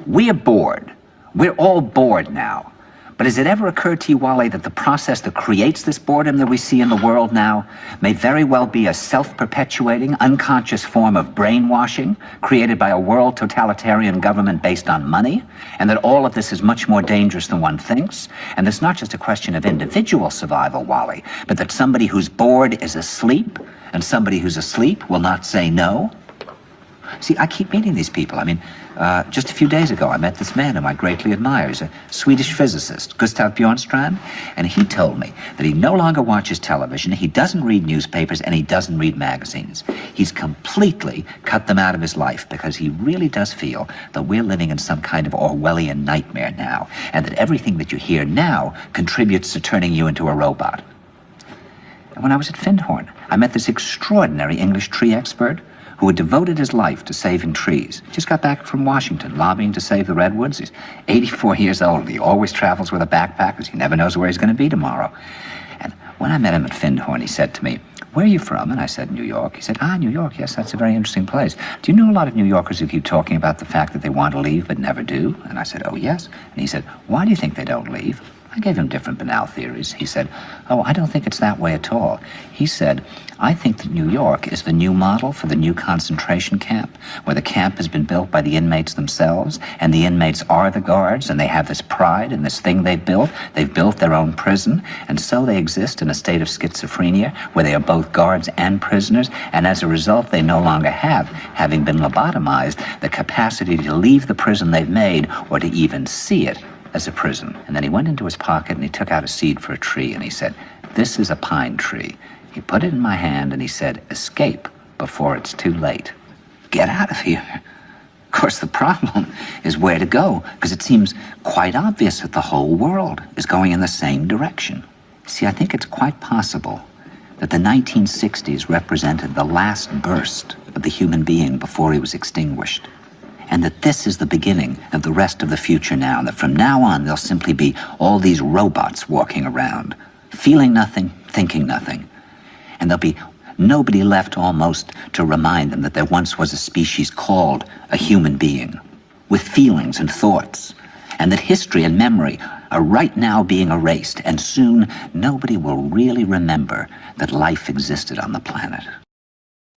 We are bored. We're all bored now. But has it ever occurred to you, Wally, that the process that creates this boredom that we see in the world now may very well be a self-perpetuating, unconscious form of brainwashing created by a world totalitarian government based on money, and that all of this is much more dangerous than one thinks, and it's not just a question of individual survival, Wally, but that somebody who's bored is asleep, and somebody who's asleep will not say no? See, I keep meeting these people. I mean, just a few days ago, I met this man whom I greatly admire. He's a Swedish physicist, Gustav Bjornstrand, and he told me that he no longer watches television, he doesn't read newspapers, and he doesn't read magazines. He's completely cut them out of his life because he really does feel that we're living in some kind of Orwellian nightmare now, and that everything that you hear now contributes to turning you into a robot. And when I was at Findhorn, I met this extraordinary English tree expert who had devoted his life to saving trees. Just got back from Washington, lobbying to save the redwoods. He's 84 years old. He always travels with a backpack because he never knows where he's going to be tomorrow. And when I met him at Findhorn, he said to me, "Where are you from?" And I said, "New York." He said, "New York, yes, that's a very interesting place. Do you know a lot of New Yorkers who keep talking about the fact that they want to leave but never do?" And I said, "Oh, yes." And he said, "Why do you think they don't leave?" I gave him different banal theories. He said, "Oh, I don't think it's that way at all." He said, "I think that New York is the new model for the new concentration camp, where the camp has been built by the inmates themselves, and the inmates are the guards, and they have this pride in this thing they've built. They've built their own prison, and so they exist in a state of schizophrenia, where they are both guards and prisoners, and as a result, they no longer have, having been lobotomized, the capacity to leave the prison they've made, or to even see it as a prison." And then he went into his pocket and he took out a seed for a tree and he said, "This is a pine tree." He put it in my hand and he said, "Escape before it's too late. Get out of here." Of course, the problem is where to go, because it seems quite obvious that the whole world is going in the same direction. See, I think it's quite possible that the 1960s represented the last burst of the human being before he was extinguished. And that this is the beginning of the rest of the future now, and that from now on there'll simply be all these robots walking around, feeling nothing, thinking nothing. And there'll be nobody left almost to remind them that there once was a species called a human being, with feelings and thoughts, and that history and memory are right now being erased, and soon nobody will really remember that life existed on the planet.